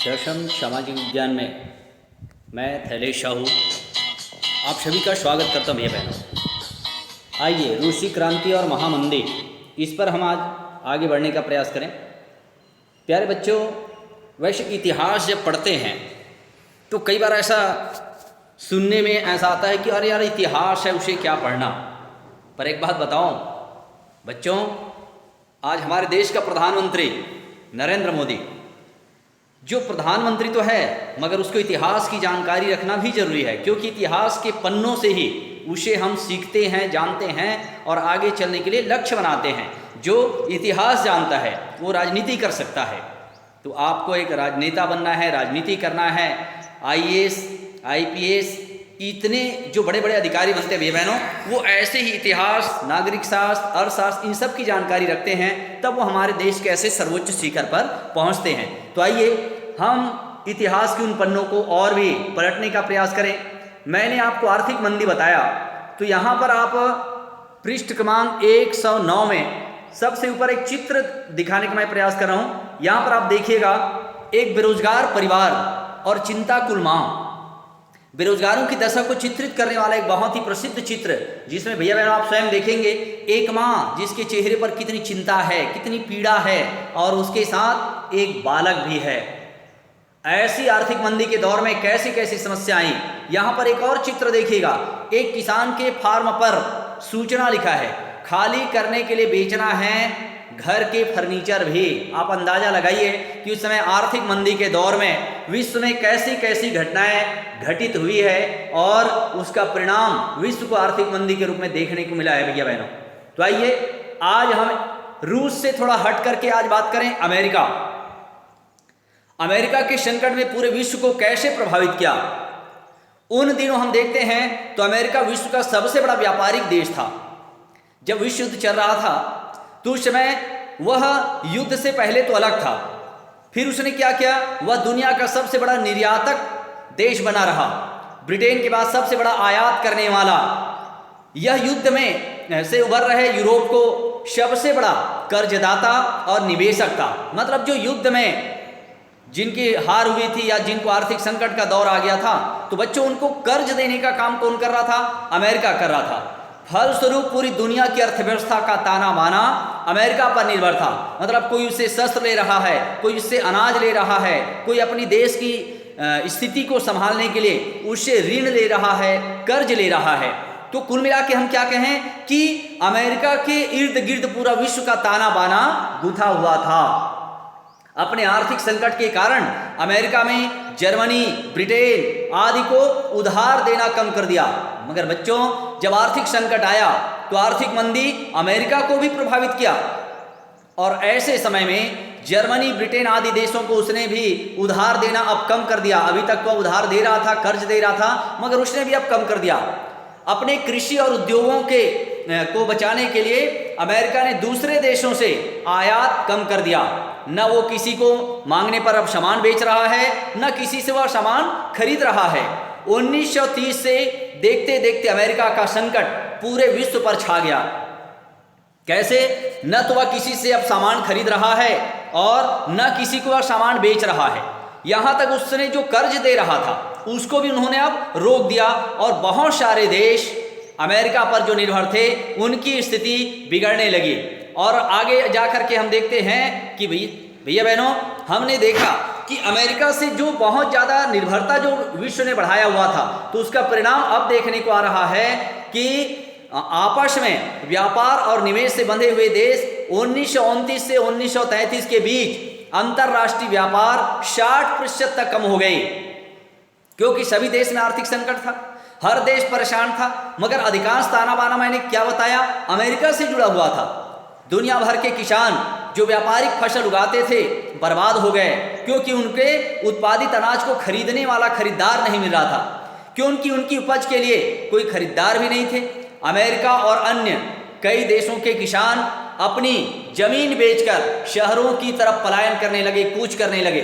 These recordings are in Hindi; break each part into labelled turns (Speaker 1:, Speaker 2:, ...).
Speaker 1: दशम सामाजिक विज्ञान में मैं थैलेश शाहू आप सभी का स्वागत करता हूँ भैया बहनों। आइए रूसी क्रांति और महामंदी इस पर हम आज आगे बढ़ने का प्रयास करें। प्यारे बच्चों, वैसे इतिहास जब पढ़ते हैं तो कई बार ऐसा सुनने में ऐसा आता है कि अरे यार इतिहास है, उसे क्या पढ़ना। पर एक बात बताऊं बच्चों, आज हमारे देश का प्रधानमंत्री नरेंद्र मोदी जो प्रधानमंत्री तो है मगर उसको इतिहास की जानकारी रखना भी जरूरी है, क्योंकि इतिहास के पन्नों से ही उसे हम सीखते हैं, जानते हैं और आगे चलने के लिए लक्ष्य बनाते हैं। जो इतिहास जानता है वो राजनीति कर सकता है। तो आपको एक राजनेता बनना है, राजनीति करना है, आईएएस, आईपीएस, इतने जो बड़े बड़े अधिकारी बनते हैं भैया बहनों, वो ऐसे ही इतिहास, नागरिक शास्त्र, अर्थशास्त्र, इन सब की जानकारी रखते हैं, तब वो हमारे देश के ऐसे सर्वोच्च शिखर पर पहुंचते हैं। तो आइए हम इतिहास के उन पन्नों को और भी पलटने का प्रयास करें। मैंने आपको आर्थिक मंदी बताया, तो यहाँ पर आप पृष्ठ क्रमांक 109 में सबसे ऊपर एक चित्र दिखाने का मैं प्रयास कर रहा हूँ। यहाँ पर आप देखिएगा एक बेरोजगार परिवार और चिंताकुल माँ, बेरोजगारों की दशा को चित्रित करने वाला एक बहुत ही प्रसिद्ध चित्र, जिसमें भैया बहनों आप स्वयं देखेंगे एक माँ जिसके चेहरे पर कितनी चिंता है, कितनी पीड़ा है और उसके साथ एक बालक भी है। ऐसी आर्थिक मंदी के दौर में कैसी कैसी समस्याएं। यहाँ पर एक और चित्र देखिएगा, एक किसान के फार्म पर सूचना लिखा है, खाली करने के लिए बेचना है घर के फर्नीचर भी। आप अंदाजा लगाइए कि उस समय आर्थिक मंदी के दौर में विश्व में कैसी कैसी घटनाएं घटित हुई है और उसका परिणाम विश्व को आर्थिक मंदी के रूप में देखने को मिला है भैया बहनों। तो आइए आज हम रूस से थोड़ा हट करके आज बात करें अमेरिका। अमेरिका के संकट में पूरे विश्व को कैसे प्रभावित किया। उन दिनों हम देखते हैं तो अमेरिका विश्व का सबसे बड़ा व्यापारिक देश था। जब विश्व युद्ध चल रहा था तो उस समय वह युद्ध से पहले तो अलग था, फिर उसने क्या किया, वह दुनिया का सबसे बड़ा निर्यातक देश बना रहा। ब्रिटेन के बाद सबसे बड़ा आयात करने वाला। यह युद्ध में से उभर रहे यूरोप को सबसे बड़ा कर्जदाता और निवेशक था। मतलब जो युद्ध में जिनकी हार हुई थी या जिनको आर्थिक संकट का दौर आ गया था, तो बच्चों उनको कर्ज देने का काम कौन कर रहा था? अमेरिका कर रहा था। फलस्वरूप पूरी दुनिया की अर्थव्यवस्था का ताना बाना अमेरिका पर निर्भर था। मतलब कोई उससे शस्त्र ले रहा है, कोई उससे अनाज ले रहा है, कोई अपनी देश की स्थिति को संभालने के लिए उससे ऋण ले रहा है, कर्ज ले रहा है। तो कुल मिला के हम क्या कहें कि अमेरिका के इर्द गिर्द पूरा विश्व का ताना बाना गुथा हुआ था। अपने आर्थिक संकट के कारण अमेरिका में जर्मनी, ब्रिटेन आदि को उधार देना कम कर दिया। मगर बच्चों जब आर्थिक संकट आया तो आर्थिक मंदी अमेरिका को भी प्रभावित किया और ऐसे समय में जर्मनी, ब्रिटेन आदि देशों को उसने भी उधार देना अब कम कर दिया। अभी तक वह उधार दे रहा था, कर्ज दे रहा था, मगर उसने भी अब कम कर दिया। अपने कृषि और उद्योगों को बचाने के लिए अमेरिका ने दूसरे देशों से आयात कम कर दिया। न वो किसी को मांगने पर अब सामान बेच रहा है, न किसी से वह सामान खरीद रहा है। 1930 से देखते देखते अमेरिका का संकट पूरे विश्व पर छा गया। कैसे? न तो वह किसी से अब सामान खरीद रहा है और न किसी को वह सामान बेच रहा है। यहाँ तक उसने जो कर्ज दे रहा था उसको भी उन्होंने अब रोक दिया और बहुत सारे देश अमेरिका पर जो निर्भर थे उनकी स्थिति बिगड़ने लगी। और आगे जाकर के हम देखते हैं कि भैया बहनों, हमने देखा कि अमेरिका से जो बहुत ज़्यादा निर्भरता जो विश्व ने बढ़ाया हुआ था, तो उसका परिणाम अब देखने को आ रहा है कि आपस में व्यापार और निवेश से बंधे हुए देश 1929 से 1933 के बीच अंतरराष्ट्रीय व्यापार 60% तक कम हो गई, क्योंकि सभी देश में आर्थिक संकट था, हर देश परेशान था। मगर अधिकांश ताना बाना मैंने क्या बताया, अमेरिका से जुड़ा हुआ था। दुनिया भर के किसान जो व्यापारिक फसल उगाते थे बर्बाद हो गए, क्योंकि उनके उत्पादित अनाज को खरीदने वाला खरीदार नहीं मिल रहा था, क्योंकि उनकी उपज के लिए कोई खरीदार भी नहीं थे। अमेरिका और अन्य कई देशों के किसान अपनी जमीन बेचकर शहरों की तरफ पलायन करने लगे, कूच करने लगे।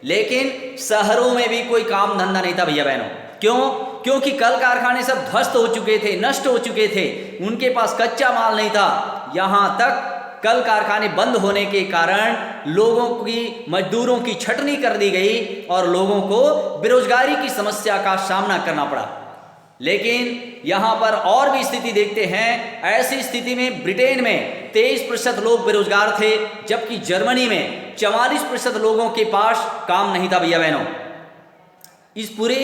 Speaker 1: लेकिन शहरों में भी कोई काम धंधा नहीं था भैया बहनों। क्यों? क्योंकि कल कारखाने सब ध्वस्त हो चुके थे, नष्ट हो चुके थे, उनके पास कच्चा माल नहीं था। यहाँ तक कल कारखाने बंद होने के कारण लोगों की, मजदूरों की छटनी कर दी गई और लोगों को बेरोजगारी की समस्या का सामना करना पड़ा। लेकिन यहां पर और भी स्थिति देखते हैं। ऐसी स्थिति में ब्रिटेन में 23% लोग बेरोजगार थे, जबकि जर्मनी में 44% लोगों के पास काम नहीं था। भैया बहनों, इस पूरे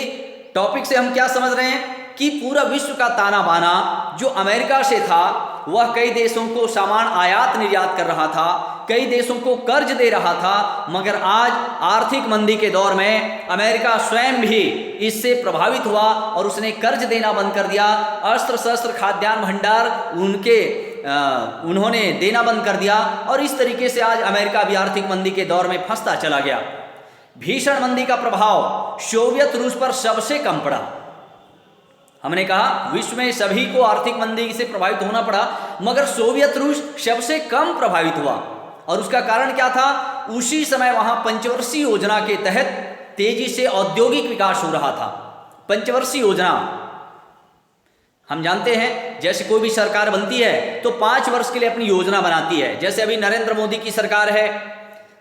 Speaker 1: टॉपिक से हम क्या समझ रहे हैं कि पूरा विश्व का ताना बाना जो अमेरिका से था, वह कई देशों को सामान आयात निर्यात कर रहा था, कई देशों को कर्ज दे रहा था, मगर आज आर्थिक मंदी के दौर में अमेरिका स्वयं भी इससे प्रभावित हुआ और उसने कर्ज देना बंद कर दिया। अस्त्र शस्त्र खाद्यान्न भंडार उन्होंने देना बंद कर दिया और इस तरीके से आज अमेरिका भी आर्थिक मंदी के दौर में फंसता चला गया। भीषण मंदी का प्रभाव सोवियत रूस पर सबसे कम पड़ा। हमने कहा विश्व में सभी को आर्थिक मंदी से प्रभावित होना पड़ा, मगर सोवियत रूस सबसे कम प्रभावित हुआ। और उसका कारण क्या था? उसी समय वहां पंचवर्षीय योजना के तहत तेजी से औद्योगिक विकास हो रहा था। पंचवर्षीय योजना हम जानते हैं, जैसे कोई भी सरकार बनती है तो 5 वर्ष के लिए अपनी योजना बनाती है। जैसे अभी नरेंद्र मोदी की सरकार है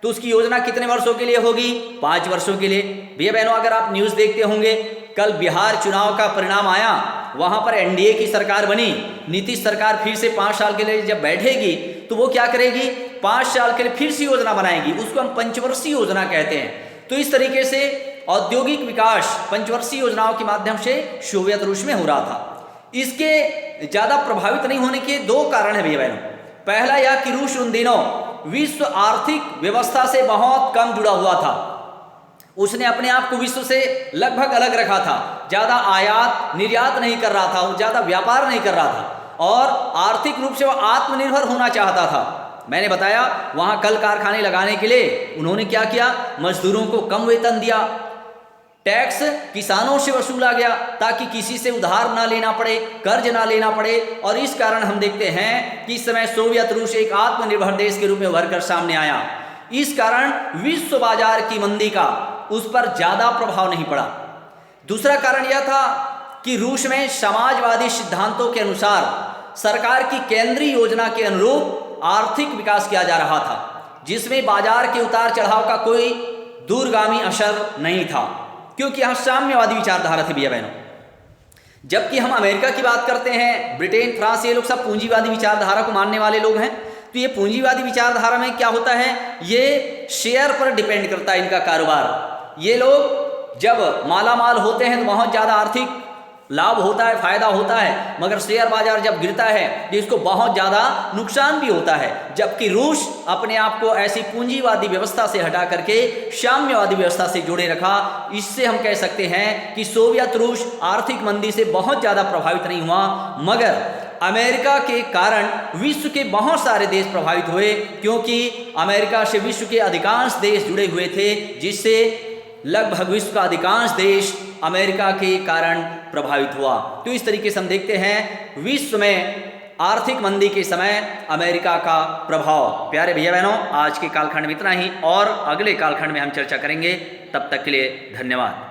Speaker 1: तो उसकी योजना कितने वर्षों के लिए होगी? 5 वर्षों के लिए। भैया बहनों, अगर आप न्यूज़ देखते होंगे, कल बिहार चुनाव का परिणाम आया, वहां पर एनडीए की सरकार बनी। नीतीश सरकार फिर से 5 साल के लिए जब बैठेगी तो वो क्या करेगी? 5 साल के लिए फिर से योजना बनाएगी, उसको हम पंचवर्षीय योजना कहते हैं। तो इस तरीके से औद्योगिक विकास पंचवर्षीय योजनाओं के माध्यम से सोवियत रूस में हो रहा था। इसके ज़्यादा प्रभावित नहीं होने के 2 कारण है भैया बहनों। पहला यह कि रूस उन दिनों विश्व आर्थिक व्यवस्था से बहुत कम जुड़ा हुआ था। उसने अपने आप को विश्व से लगभग अलग रखा था, ज़्यादा आयात निर्यात नहीं कर रहा था, ज़्यादा व्यापार नहीं कर रहा था और आर्थिक रूप से वह आत्मनिर्भर होना चाहता था। मैंने बताया वहाँ कल कारखाने लगाने के लिए उन्होंने क्या किया? मजदूरों को कम वेतन दिया, टैक्स किसानों से वसूला गया ताकि किसी से उधार ना लेना पड़े, कर्ज ना लेना पड़े। और इस कारण हम देखते हैं कि इस समय सोवियत रूस एक आत्मनिर्भर देश के रूप में उभर कर सामने आया। इस कारण विश्व बाजार की मंदी का उस पर ज़्यादा प्रभाव नहीं पड़ा। दूसरा कारण यह था कि रूस में समाजवादी सिद्धांतों के अनुसार सरकार की केंद्रीय योजना के अनुरूप आर्थिक विकास किया जा रहा था, जिसमें बाजार के उतार चढ़ाव का कोई दूरगामी असर नहीं था, क्योंकि यहाँ साम्यवादी विचारधारा थी भैया बहनों। जबकि हम अमेरिका की बात करते हैं, ब्रिटेन, फ्रांस, ये लोग सब पूंजीवादी विचारधारा को मानने वाले लोग हैं। तो ये पूंजीवादी विचारधारा में क्या होता है? ये शेयर पर डिपेंड करता है इनका कारोबार। ये लोग जब मालामाल होते हैं तो बहुत ज़्यादा आर्थिक लाभ होता है, फायदा होता है, मगर शेयर बाजार जब गिरता है तो इसको बहुत ज़्यादा नुकसान भी होता है। जबकि रूस अपने आप को ऐसी पूंजीवादी व्यवस्था से हटा करके साम्यवादी व्यवस्था से जोड़े रखा। इससे हम कह सकते हैं कि सोवियत रूस आर्थिक मंदी से बहुत ज़्यादा प्रभावित नहीं हुआ, मगर अमेरिका के कारण विश्व के बहुत सारे देश प्रभावित हुए, क्योंकि अमेरिका से विश्व के अधिकांश देश जुड़े हुए थे, जिससे लगभग विश्व का अधिकांश देश अमेरिका के कारण प्रभावित हुआ। तो इस तरीके से हम देखते हैं विश्व में आर्थिक मंदी के समय अमेरिका का प्रभाव। प्यारे भैया बहनों, आज के कालखंड में इतना ही और अगले कालखंड में हम चर्चा करेंगे। तब तक के लिए धन्यवाद।